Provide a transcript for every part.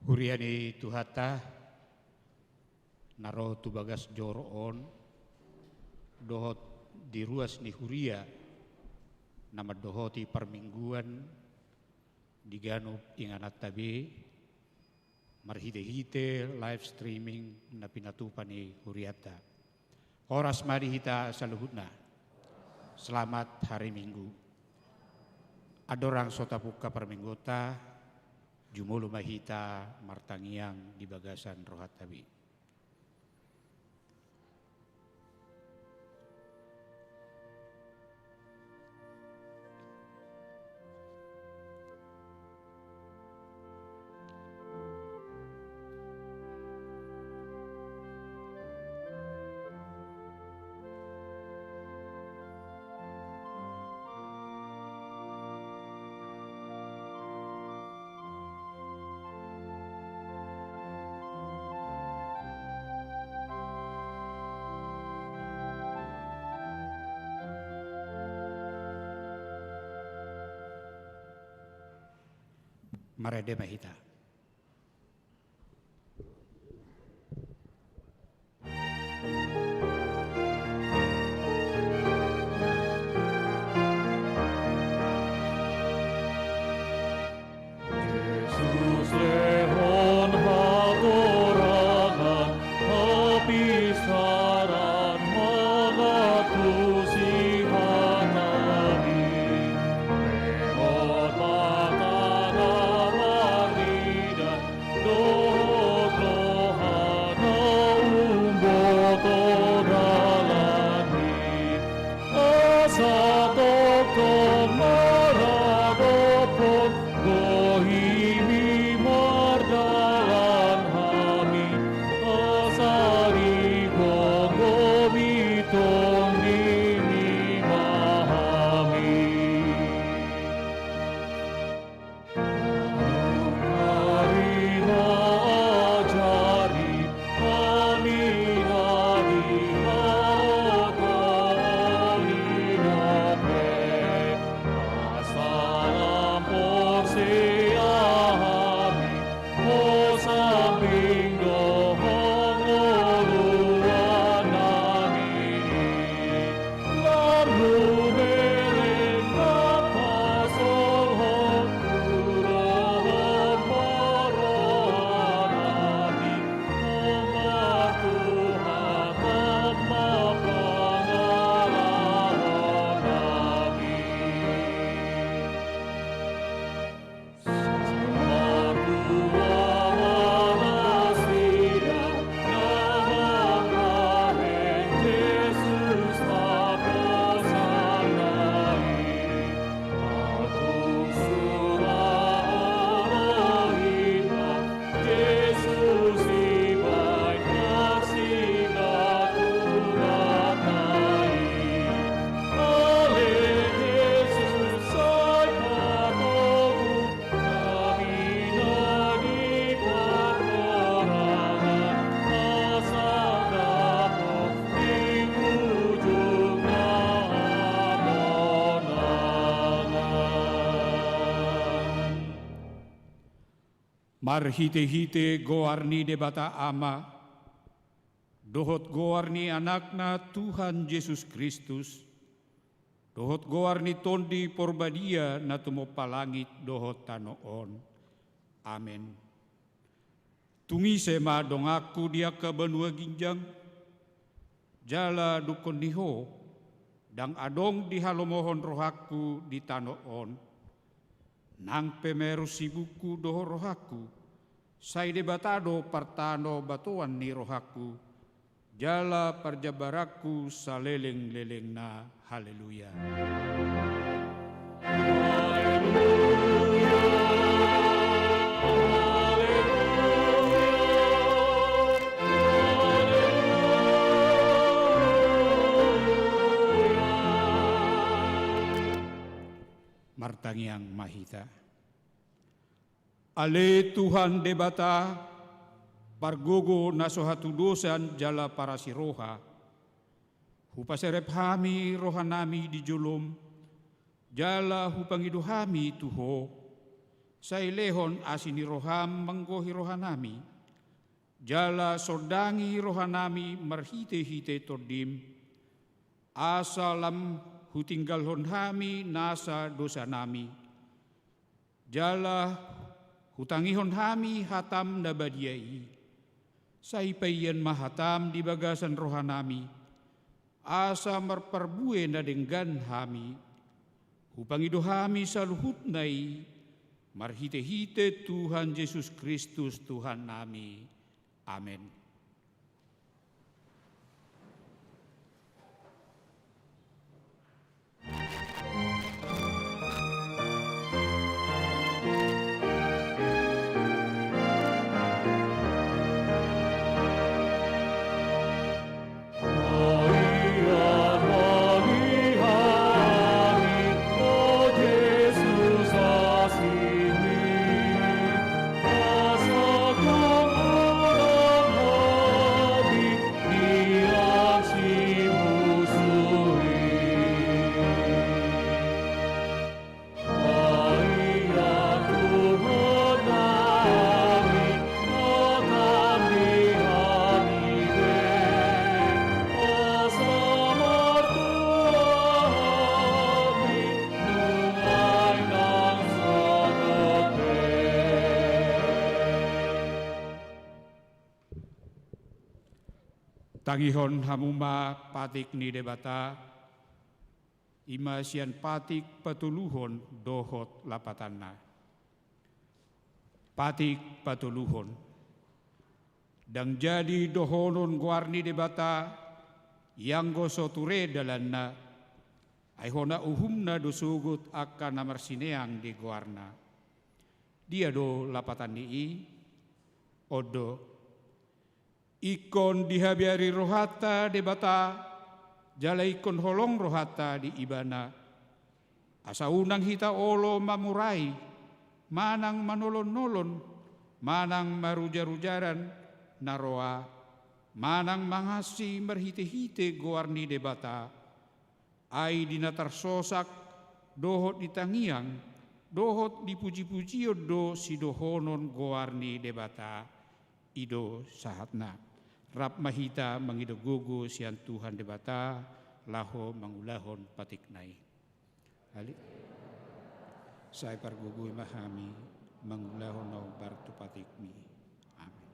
Huriani tuhata naro tu bagas joroon dohot di ruas ni huria nama dohoti permingguan digano inganat tabi marhite-hite live streaming na pinatupan ni huriata. Oras mari hita saluhutna. Selamat hari Minggu. Adorang sotapuka perminggota jumulu mahita martangiang di bagasan rohat tabi. Marede mahita. Yesus lehon hadorangan habisaran mengatusi hanabi lehon makanan marida dohot lohana umboto dalani asa doktor maradopon gohimi mardalan hami asari gongo bitong nini mahami karina ajari aminadi maokoni nape asalam porsiahami osambing dohong uluan nami lalu beren napasolhon kurohon morohan nami omar Tuhan mapangalahon nami Marhite-hite goarni debata ama, dohot goarni anakna Tuhan Yesus Kristus, dohot goarni tondi porbadia na tumopalangit dohot tanoon. Amen. Tungi sema dong aku dia ke benua ginjang, jala dukon niho, dang adong di halomohon rohaku di tanoon. Nang pemeru sibuku doho rohaku, sai debatado partano batuan ni rohaku, jala parjabaraku saleleng-leleng na haleluya. Martangiang mahita. Ale Tuhan debata pargogo nasohatu dosan jala para siroha. Hupaserep hami rohanami di julum, jala hupangidu hami tuho, sailehon asini roham menggohi rohanami, jala sodangi rohanami marhite-hite todim, asalam hutinggalhon hami nasa dosa nami, jala hutangihon hami hatam nabadiai, saipayan mahatam di bagasan rohanami, asa marperbue na denggan hami, hupangido hami saluhut nai, marhite-hite Tuhan Yesus Kristus Tuhan nami. Amin. Tangihon hamuma patik ni debata, ima sian patik patuluhon dohot lapatanna. Patik patuluhon. Dang jadi dohonon guarni debata, yang gosoture dalanna, aihona uhumna dosugut akan namar sineang di guarna. Dia do lapatan nii, odo, ikon dihabiari rohata debata, jala ikon holong rohata di ibana. Asa unang hita olo mamurai, manang manolon-nolon, manang marujar-rujaran naroa, manang mangasi merhite-hite goarni debata, ai dinatar sosak, dohot ditangiang, dohot dipuji-pujio do si dohonon goarni debata, ido sahatna. Rap mahita mangido gugu sian Tuhan debata, laho mangulahon patiknai. Ali, saya pargugui mahami, mangulahon no bartu patikmi. Amin.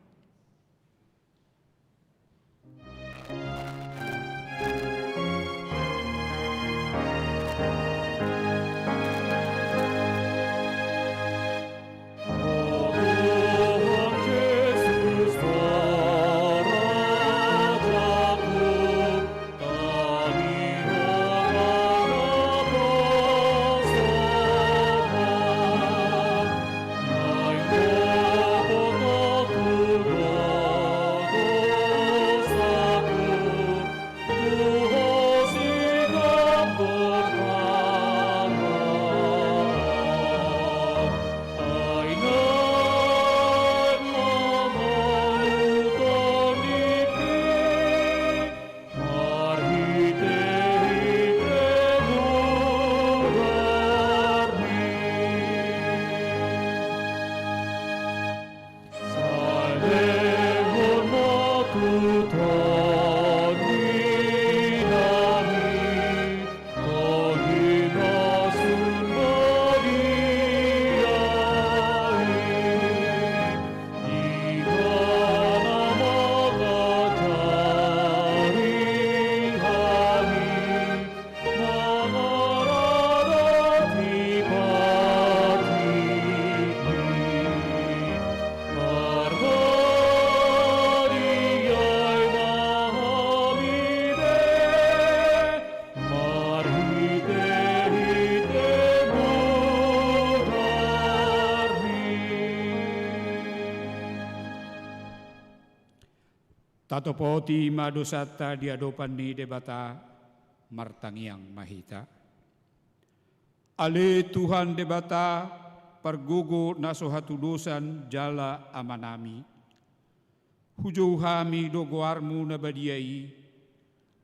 Tatopoti madosata diadopan ni debata, martangiang mahita. Ale Tuhan debata, pargugu nasohatudusan jala amanami. Hujau hami dogoarmu nabadiai,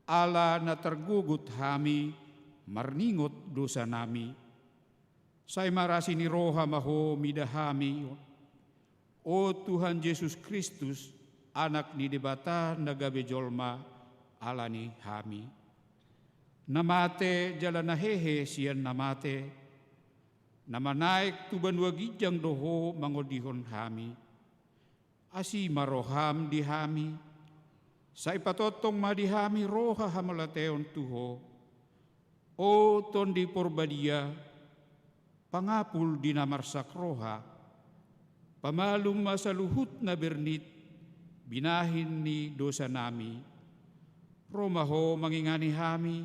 ala na tergugut hami, marningot dosa nami. Sai marasi ni roha maho midahami. O Tuhan Yesus Kristus, anak ni debata nagabe jolma alani hami. Namate jalan hehe sian namate. Nama naik tuban wagijang doho mangodihon hami. Asi maroham dihami. Sa ipatotong madihami roha hamalateon tuho. O tondi porbadia, pangapul dinamarsak roha. Pamalum masaluhut na bernit, binahin ni dosa nami. Romaho mangingani hami.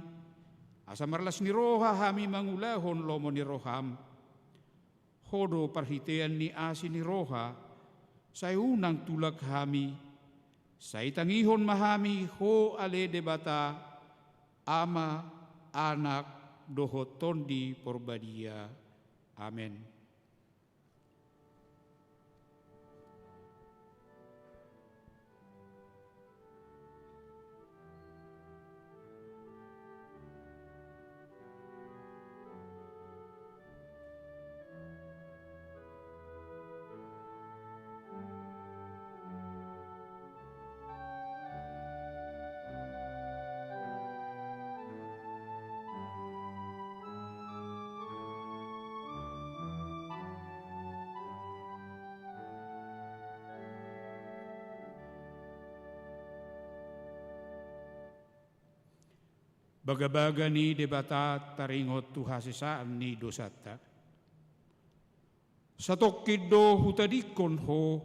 Asa marlas ni roha hami mangulahon lomo ni roham. Hodo parhitean ni asi ni roha, say unang tulak hami, say tangihon mahami ho ale debata, ama, anak, doho tondi porbadia. Amen. Bagabaga ni debata taringot tuhasisaan ni dosata. Sa tokkido hutadikon ho,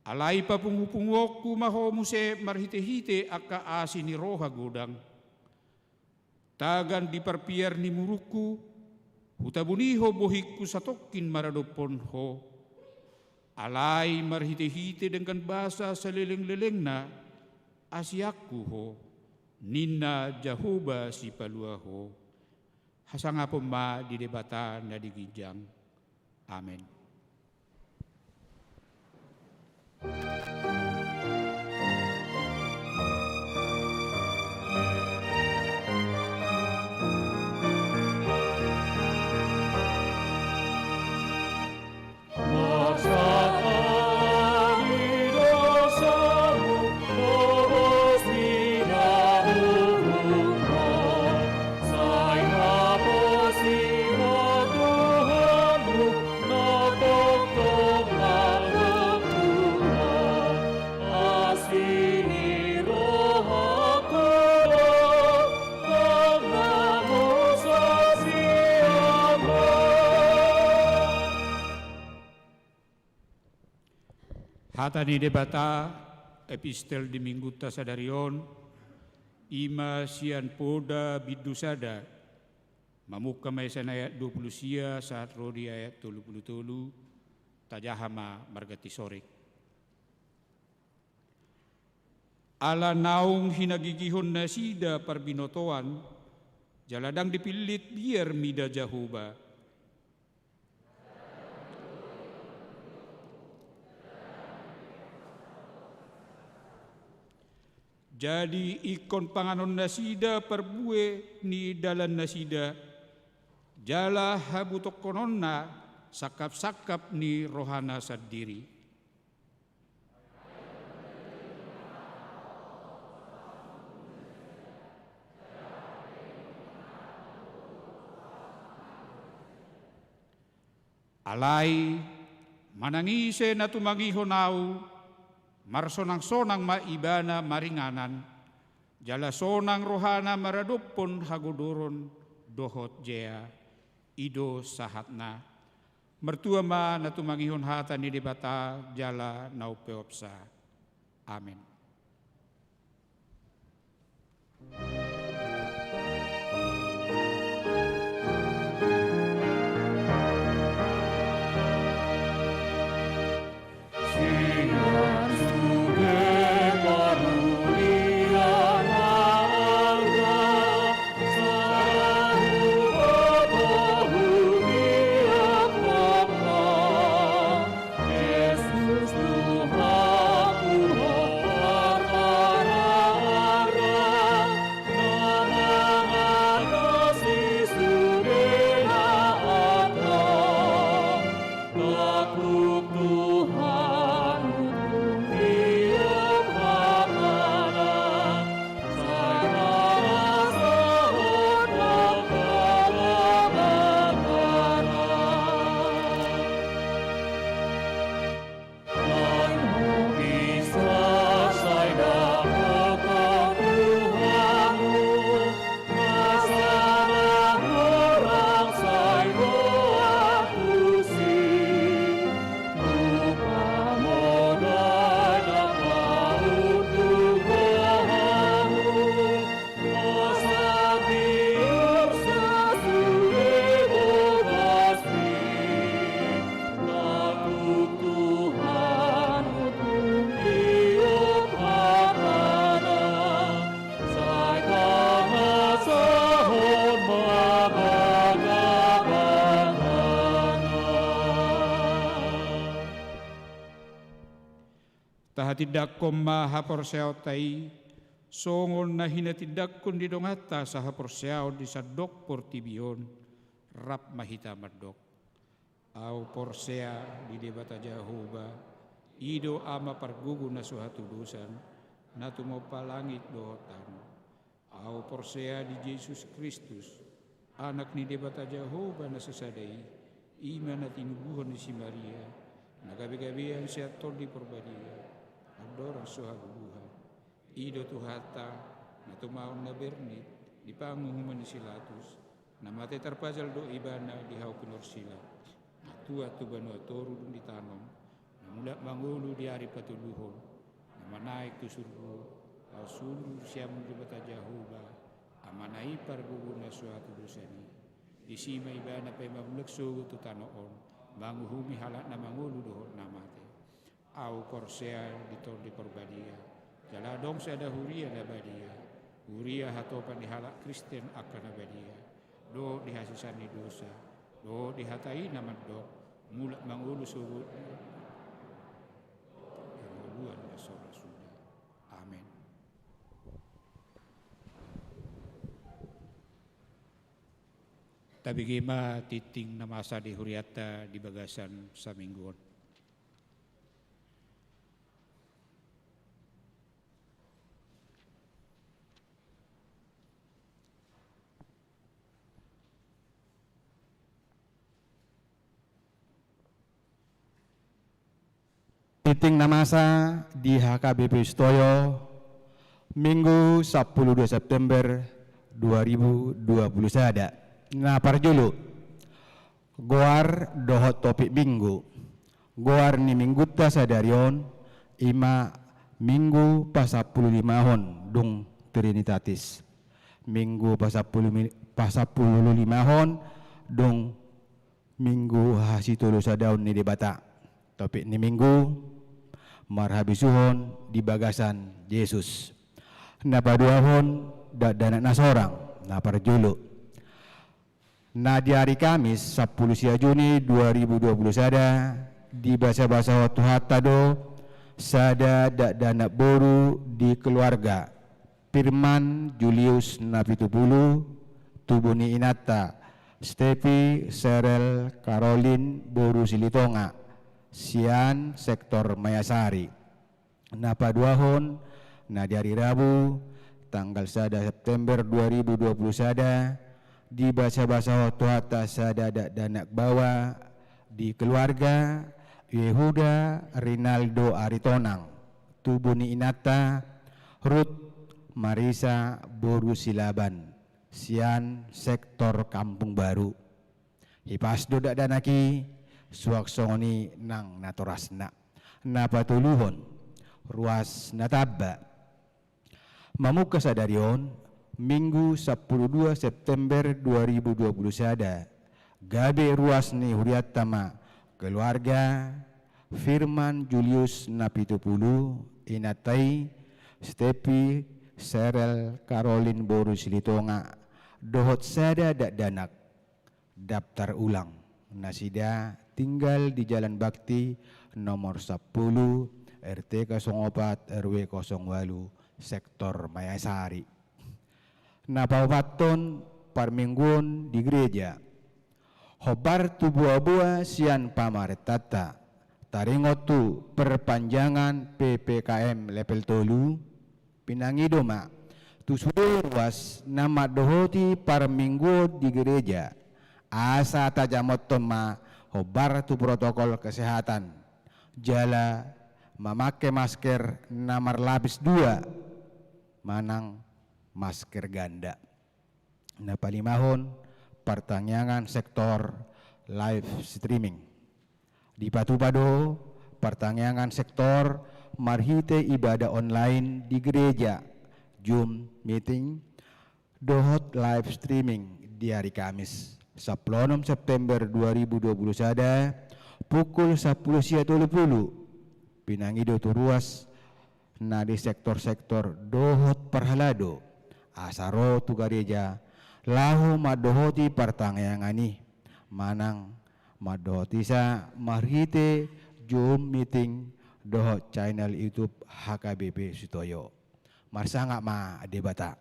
alay pa pungupungok kumaho muse marhite-hite aka asi ni roha godang. Tagan di parpiar ni muruku, hutabuniho bohikku sa tokkin maradopon ho. Alay marhite-hite dengan bahasa sa leleng-leleng na asyaku ho. Nina Jahuba si paluaho, hasanga pema di debata na digijang. Amen. Hata ni debata epistel di mingguta sadarion ima sian poda bidusada mamuka maisan ayat 20 sia saat rodi ayat 33 tajahama margati sorik. Ala naung hinagigihon na sida parbinotoan jaladang dipilit biar mida Jahuba. Jadi ikon panganon nasida perbue ni dalan nasida jala habutok kononna sakap-sakap ni rohana sadiri. Alay manangise na tumangihonau marsonang-sonang maibana maringanan, jala sonang rohana maradopon hagodoron dohot jea, ido sahatna, mertua ma natumangihon hata ni debata jala naupeopsa. Amin. tahatidak ko mahaporseaw tay, songol na hinatidak ko di dongata sa haporseaw di sa dok portibion, rap mahita madok. Aw porsea di debata Jehovah, ido ama pargugo na suhatudusan, na tumopalangit dohotan. Aw porsea di Jesus Kristus, anak ni debata Jehovah na sasaday, ima na tinubuhan ni si Maria, nagabi-gabihan siya tol di porbadia, adorang suhagubuhan. Ido tuhata, na tumaon na bernit, di pangunguman ni silatus, na mati tarpasal do ibana di hau pinorsila, na tua tubano atoru dun di tanom, na mula mangulu di hari patuluhon, na manaik tu surgo, au sulu siya mundibata Jehovah, amanai pargugo na suatu dosani. Di sima ibana pa mamlekso tu tanoon, manguhumi halak na mangulu dohon namate. Au porsea ditor di porbadia, jaladong sa ada huria na badia, huria hatopan di halak Kristen akan na badia, do dihasisan ni dosa, do dihatai nama dok, mulak mangulu surut, yang luar biasa sudah. Amin. Tapi gima titing na masa di huriata di bagasan sa mingguan. Titing na masa di HKBP Stoyo, Minggu 12 September 2020 sada. Na parjulu goar dohot topik minggu goar ni mingguta sadarion ima minggu pasapuluh limahon dung Trinitatis minggu pasapuluh limahon dung minggu hasitulu sadaun ni debata topik ni minggu marhabisuhon di bagasan Yesus na paduahon dana nasorang na parjulu. Nah di hari Kamis 10 Juni 2020 sada di bahasa-bahasa waktu hatado sada dana boru di keluarga Firman Julius Napitupulu Tubuni Inata Stepi Serel Caroline Boru Silitonga Sian sektor Mayasari napa duahon nah di hari Rabu tanggal sada September 2020 sada di bahasa-bahasa waktu atas dadak danak bawa di keluarga Yehuda Rinaldo Aritonang Tubuni Inata Ruth Marisa Boru Silaban Sian sektor Kampung Baru hipas dodak danaki suaksoni nang natorasna napatuluhon ruas nataba mamuka sadarion Minggu 12 September 2020 sada gabe ruas ni huriat tama keluarga Firman Julius Napitupulu Inatai Stepi Serel Caroline Boru Silitonga dohot sada dak danak daftar ulang nasida tinggal di Jalan Bakti nomor 10 RT 04 RW 08 sektor Mayasari. Napawaton parmingguan di gereja hobar tu buah-buah sian pamaretata taringotu perpanjangan PPKM level tolu pinangidoma tu ruas nama dohoti parmingguan di gereja asa tajamot toma hobar tu protokol kesehatan jala memakai masker nomor lapis 2 manang masker ganda. Nah palimahon pertanyaan sektor live streaming. Di Patupado pertanyaan sektor marhite ibadah online di gereja Zoom meeting dohot live streaming di hari Kamis 10 September 2020 sada pukul 10.30 pinangido tu ruas na di sektor-sektor dohot perhalado asaro tu gereja lahu madohoti pertangayangani manang madohoti sa marhite Zoom meeting doho channel YouTube HKBP Sutoyo. Marsanga ma debata.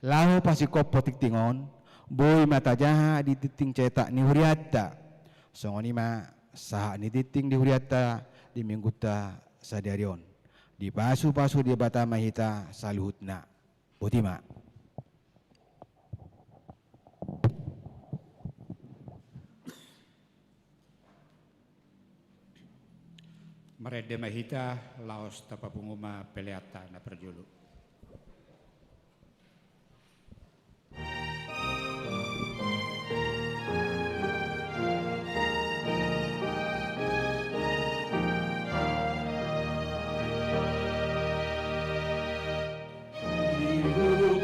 Lahu pasiko potik tingon, boy mata jaha di titing cetak ni huriata. Songoni ma saha ni titing di huriata di mingguta sadarion. Di pasu-pasu debata mahita saluhutna. Botima. Marede mahita laos tapapunguma peleata na perjulu. Oh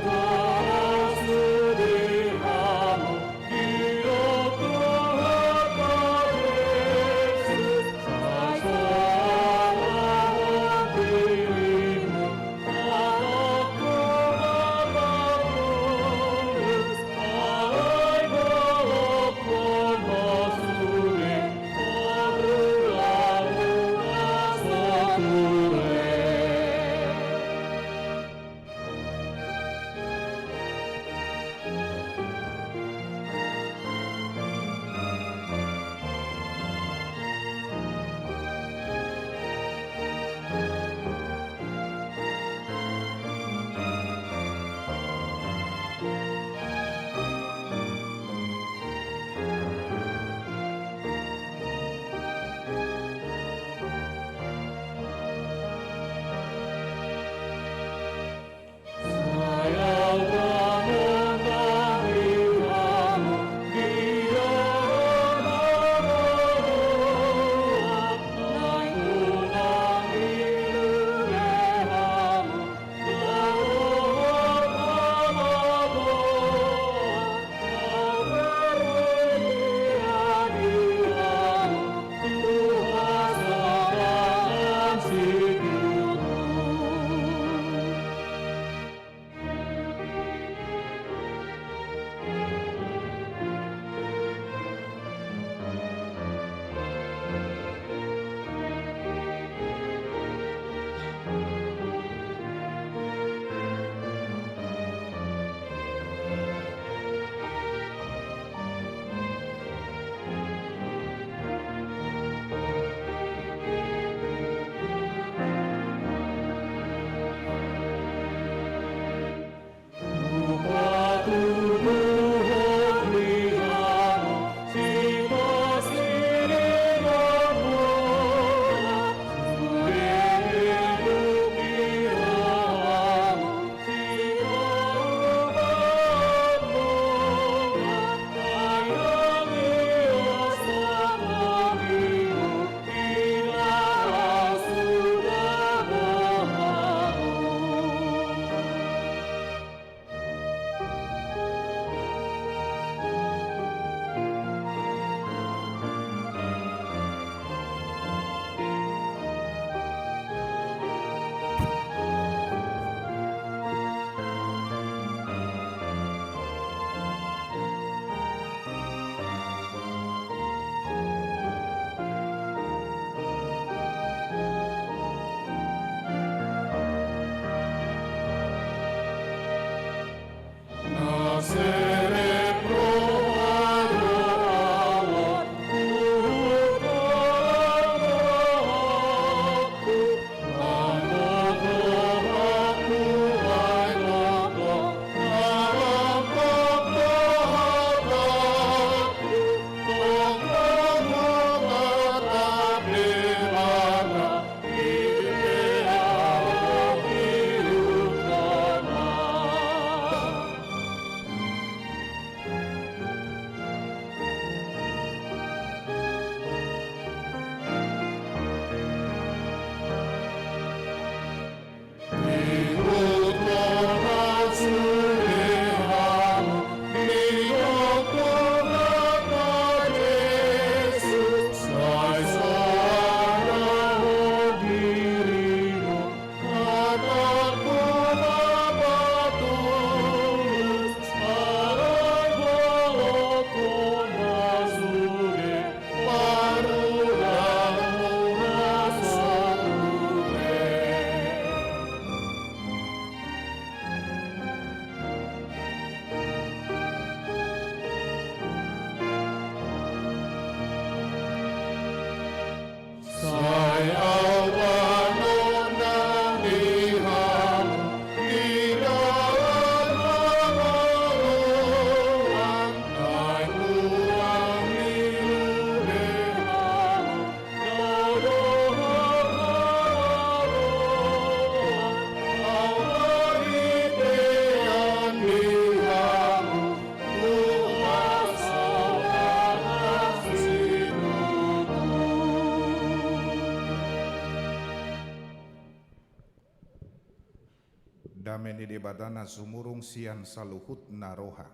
dede batana sumurung sian saluhut naroha.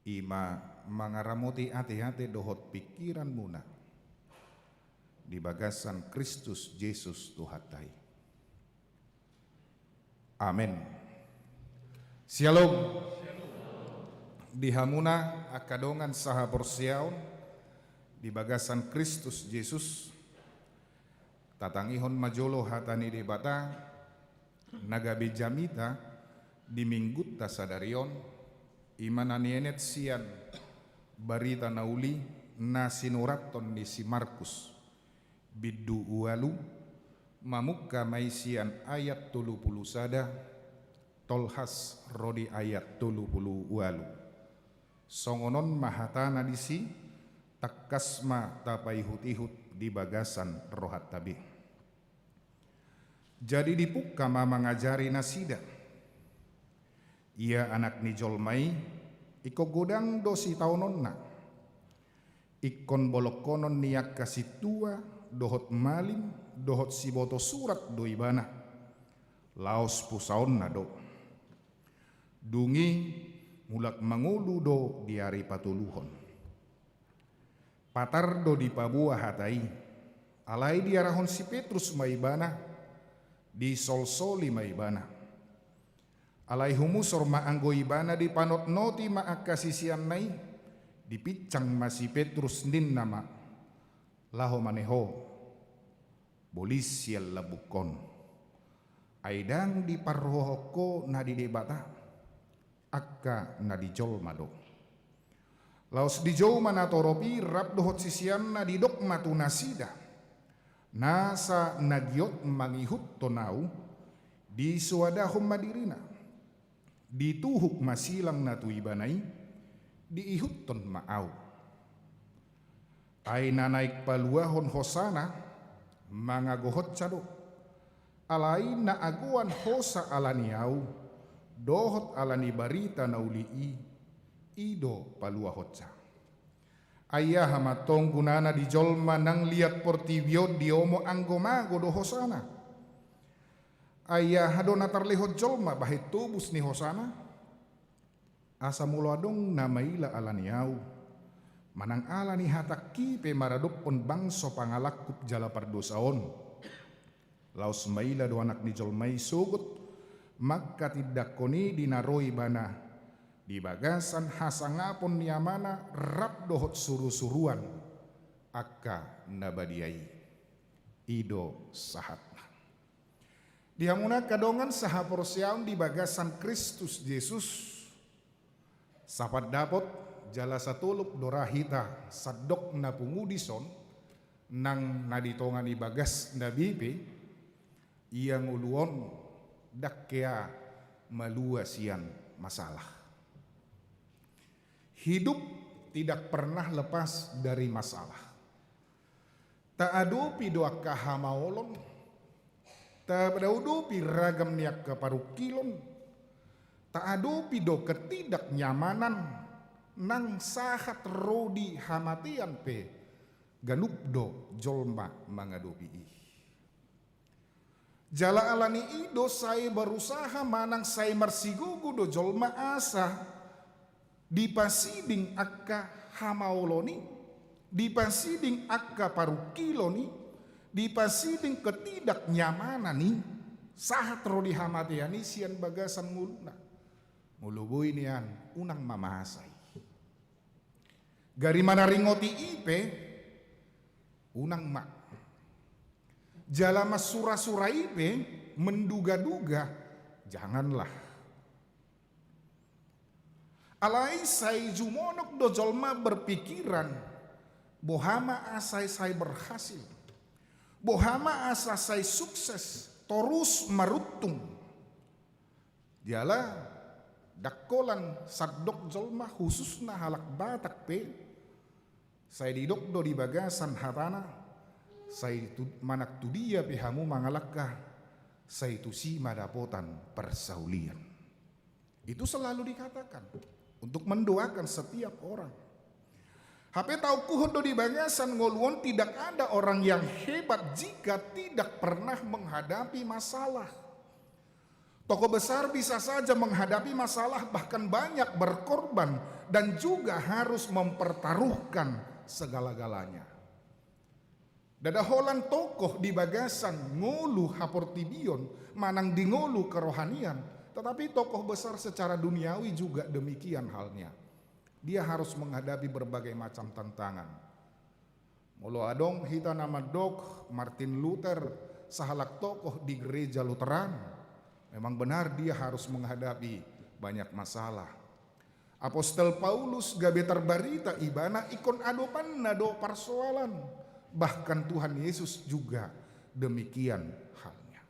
Ima mangaramuti hati-hati dohot pikiran muna di bagasan Kristus Yesus Tuhatai. Amin. Shalom. Di hamuna akadongan saha porsiaon di bagasan Kristus Yesus tatangihon majolo hatani de bata nagabe jamita di minggut tasadarion imananienet sian barita nauli na sinuraton ni si Markus biddu ualu mamukka maisian ayat 30 sada tolhas rodi ayat 30 ualu songonon mahatana disi takkasma tapaihut-ihut di bagasan rohat tabi. Jadi dipukka mangajari nasida. Ia anak ni jolmai iko godang dosi taunonna. Ikon bolokonon niak kasih tua dohot malim dohot siboto surat doibana. Laos pusaon nado. Dungi mulak mangulu do diari patuluhon. Patar do di pabuah hatai. Alai diarahon si Petrus maibana. Di solsoli maibana. Alai humusor maanggo ibana di panot noti maakasisian nai. Dipicang masih Petrus nin nama. Laho maneho. Bolis sial labukon. Aidang di parrohoko na di debata. Akka na di jol mado. Laos di jauh mana toropi rap dohot sisian na di dok matu nasida. Nasa nagiot mangihut tonau di suadahom madirina. Di tuhuk masilang na tuibanay di ihut ton maaw. Ay nanaik paluahon hosana mga gohot sado. Alay na aguan hosa alaniaw. Dohot alani barita naulii ido paluahotsa. Ayah hamatong gunana di jolma nang liat portibio diomo anggomago do hosana. Ayah hadona tarlihot jolma bahit tubus ni hosana. Asa mulo adong namaila alaniau. Manang alani hataki pe maradupon bangso pangalakup jala pardosaon. Laos maila do anak ni jolmai sugut. Maka tidak koni dinaroi bana di bagasan hasangapon niamana rap dohot suru-suruan akka nabadiai ido sahatna. Dihamuna kadongan saha porsiaun di bagasan Kristus Yesus sapat dapot jala satuluk dorahita sadok na pungudison nang naditongan di bagas nabipe iyang uluon dakkea maluasian masalah. Hidup tidak pernah lepas dari masalah. Taadupi doa kahamaolon, taadupi ragam niak keparukilon, taadupi do ketidaknyamanan nang sahat rodi hamatian pe ganupdo jolma mangadupi. Jala alani ido saya berusaha manang saya marsigugu do jolma asa dipasiding akka hamaoloni dipasiding akka parukiloni dipasiding ketidaknyamanani sahat rodi hamatiani sian bagasan nguluna muluboy nian unang mamahasay gari mana ringoti ipe unang mak jala mas sura-sura ipe menduga-duga janganlah. Alai say jumonok do jolma berpikiran bohama asai say berhasil. Bohama asa say sukses terus marutung. Jala dakkolan sadok jolma khususna halak batak pe say didok do di bagasan hatana. Say manak tu dia pihamu mangalakka say tu si madapotan persaulian. Itu selalu dikatakan untuk mendoakan setiap orang. Hape tahu kuhun do di bagasan ngoluon tidak ada orang yang hebat jika tidak pernah menghadapi masalah. Tokoh besar bisa saja menghadapi masalah, bahkan banyak berkorban dan juga harus mempertaruhkan segala-galanya. Dadaholan tokoh di bagasan ngulu haportibion manang di ngulu kerohanian, tetapi tokoh besar secara duniawi juga demikian halnya. Dia harus menghadapi berbagai macam tantangan. Mulu adong hita nama dok Martin Luther, sahalak tokoh di gereja Lutheran. Memang benar dia harus menghadapi banyak masalah. Apostel Paulus gabe terbarita ibana ikon adopan nado persoalan. Bahkan Tuhan Yesus juga demikian halnya.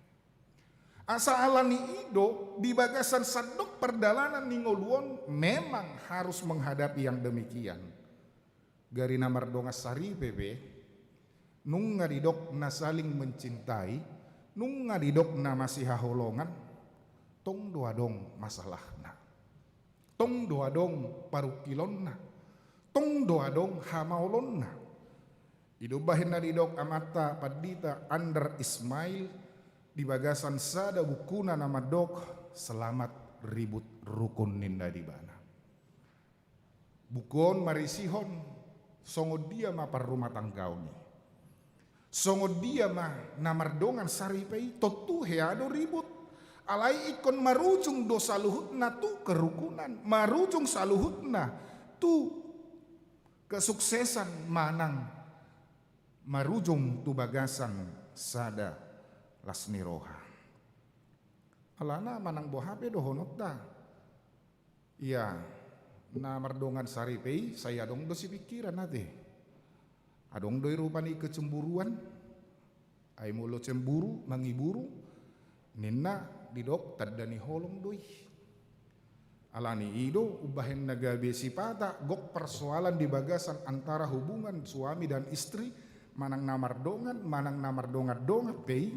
Asa alani ido di bagasan sadok perdalanan ningoluon memang harus menghadapi yang demikian. Gari namar dongas sari bebe, nung ngaridok na saling mencintai, nung ngaridok na masih haholongan, tong doa dong masalahna, tong doa dong parukilonna, tong doa dong hamaulonna. Idubahin na didok amata padita Andar Ismail di bagasan sada bukuna nama dok selamat ribut rukun ninda di bana. Bukon marisihon songo dia ma par rumah tanggauni. Songo dia ma namardongan saripei totu heado ribut. Alai ikon marujung do saluhutna tu kerukunan, marujung saluhutna tu kesuksesan manang, marujung tu bagasan sada lasni roha. Alana manang bohape do honota. Iya, na mardongan saripei saya dong do si pikiran nate. Adong doi rupani kecemburuan, ay mulo cemburu mangiburu, ninna didok tadani holong doi. Alani ido ubahin nagabe sipata gok persoalan di bagasan antara hubungan suami dan istri, manang namardongan dongat pei,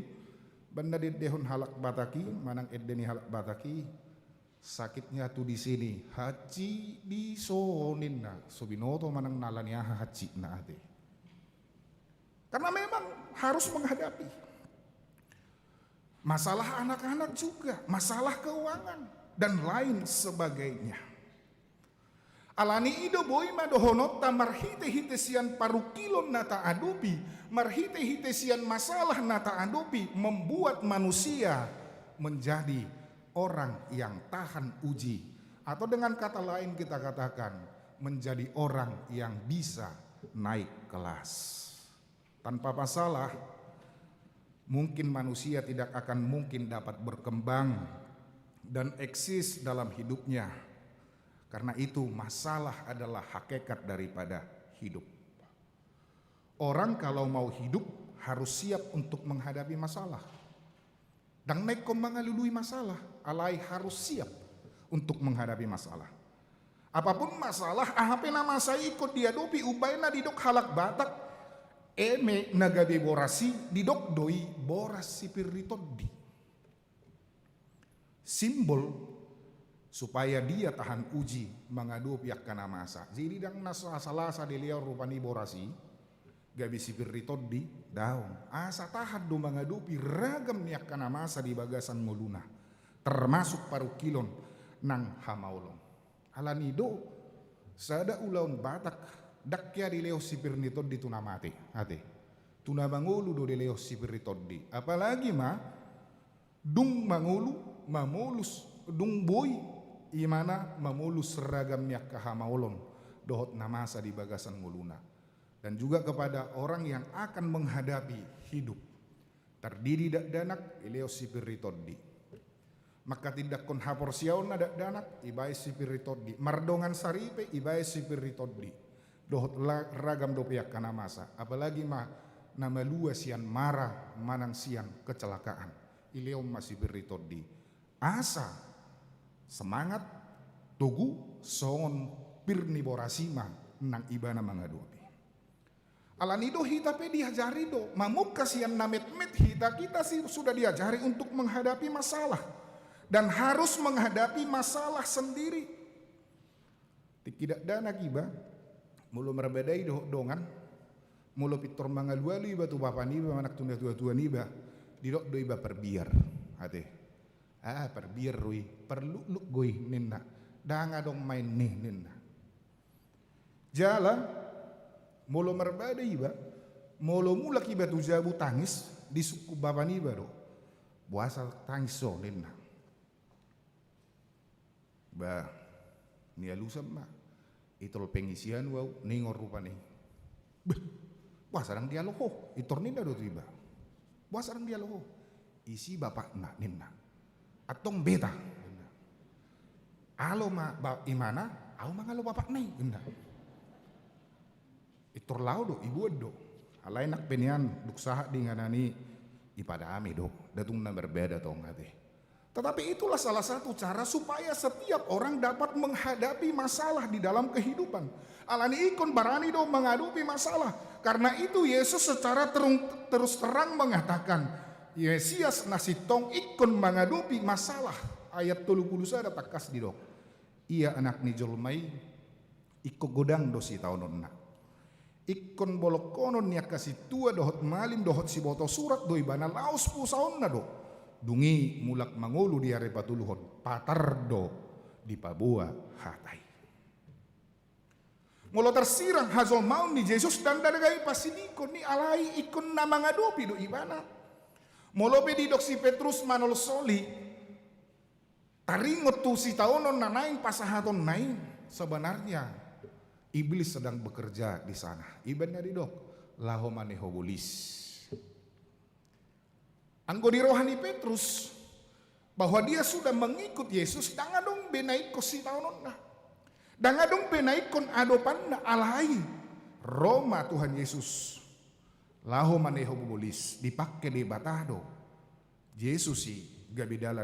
banda dehon halak bataki, manang edeni halak bataki. Sakitnya tuh di sini, haji di sonin na, subinoto manang nalania haji na ate. Karena memang harus menghadapi masalah anak-anak juga, masalah keuangan, dan lain sebagainya. Alani ido boy madohonot marhite hitesian parukilon nata adopi, marhite hitesian masalah nata adopi, membuat manusia menjadi orang yang tahan uji. Atau dengan kata lain kita katakan, menjadi orang yang bisa naik kelas. Tanpa masalah, mungkin manusia tidak akan mungkin dapat berkembang dan eksis dalam hidupnya. Karena itu masalah adalah hakikat daripada hidup. Orang kalau mau hidup harus siap untuk menghadapi masalah. Dan naik mengalului masalah, alai harus siap untuk menghadapi masalah. Apapun masalah, ahape nama saya ikut diadopi ubaina didok halak batak, eme nagabe borasi didok doi borasi pirritodi. Simbol supaya dia tahan uji mengadu pihak kana masa. Jadi dang nasa diliau rupani borasi gabi pirritodi daun. Asa tahan do mengadupi ragam pihak kana masa di bagasan nguluna. Termasuk parukilon nang hamaulong. Alanido sada ulaun batak dakya di leo sipir nitodi tunamate ate tuna mangulu do di leo sipir nitodi apalagi ma dung mangulu mamulus dung boy imana mamulus seragamnya kahamaulon dohot namasa di bagasan nguluna. Dan juga kepada orang yang akan menghadapi hidup terdiri dak danak ileo sipir nitodi, maka tidak kon hapor siaon dak danak ibai sipir nitodi mardongan saripe ibai sipir nitodi dohot ragam dopiak kana masa, apalagi mah nama lua sian marah manang sian kecelakaan ileo masih beritodi asa semangat tugu songon pirni borasima nang ibana mangadopi. Alanido hita pe diajari do mamuk kasian namet hita kita sih sudah diajari untuk menghadapi masalah dan harus menghadapi masalah sendiri. Tidak dana kiba mulu merbedai dongan mulu pitor mangaluali batu bapa niba anak tunda tua niba didok do iba perbiar ate Perbiar rui, perlu goi ninna. Danga dong main nih ninna. Jalan, molo merbada iba, molo mulak iba tu jabu tangis di suku baban iba do. Buasa tangis so ninna. Ba, ni alusam ma. Itol pengisian wau ningor rupa nih. Buasa rang dialoho, itor ninna do tiba. Buasa rang dialoho. Isi bapak na ninna. Atong beta. Alo ma imana? Au mangalo bapak nai. Itor lau do ibu do. Alai nak penian duksaha dinganani ipada ami do. Datung na berbeda tong ngate. Tetapi itulah salah satu cara supaya setiap orang dapat menghadapi masalah di dalam kehidupan. Alani ikon barani do menghadapi masalah. Karena itu Yesus secara terus terang mengatakan, Yesias nasi tong ikon menghadapi masalah. Ayat 30 ada takas di dok. Ia anak ni jolmai iko godang dosi taunonna. Ikon bolok konon niya kasih tua dohot malim dohot si boto surat doi bana laos pusaon na do. Dungi mulak mangulu di are patuluhon patar do di pabua hatai. Molo tersirang hazol maun ni Yesus dan dadagai pasinikon ni alai ikon na mangadopi do ibana. Molope di doksi Petrus manol soli taringot tu si taonon nanain pasahaton nain. Sebenarnya iblis sedang bekerja di sana. Ibannya di dok laho maneho bulis. Anggo di rohani Petrus bahwa dia sudah mengikut Yesus. Dangadong benaiko si taonon na. Dangadong benaikon adopan na alai Roma Tuhan Yesus. Laho maneho bulis dipakai di batado. Yesus si gabidala